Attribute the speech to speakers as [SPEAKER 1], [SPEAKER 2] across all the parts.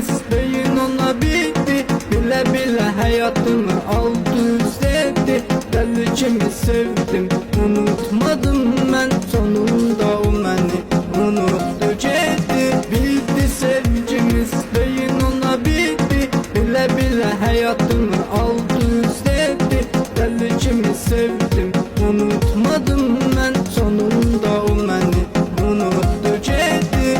[SPEAKER 1] sevgimiz beyin ona bitti. Bile bile hayatımı aldı sevdi. Delicimi sevdim, unutmadım ben. Sonunda o beni unuttu gitti. Bitti sevgimiz beyin ona bitti. Bile bile hayatımı aldı sevdi. Delicimi sevdim, unutmadım ben. Sonunda o beni unuttu gitti.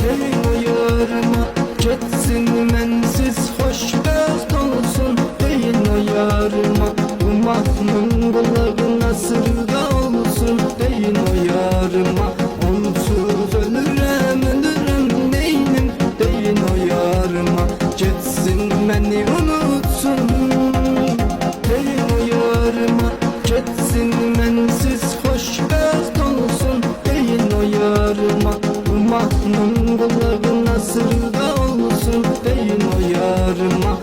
[SPEAKER 1] Deyin o yarıma geçsin mensiz, hoş göz olsun. Deyin o yarıma bu mahmum kulağına sırda olsun. Deyin o yarıma onsuz ölürüm ölürüm neynim. Deyin o yarıma geçsin beni unutsun. Deyin o yarıma geçsin mensiz, hoş göz olsun. Deyin o yarıma bu mahmum kulağına sırda olsun. Deyin o yarıma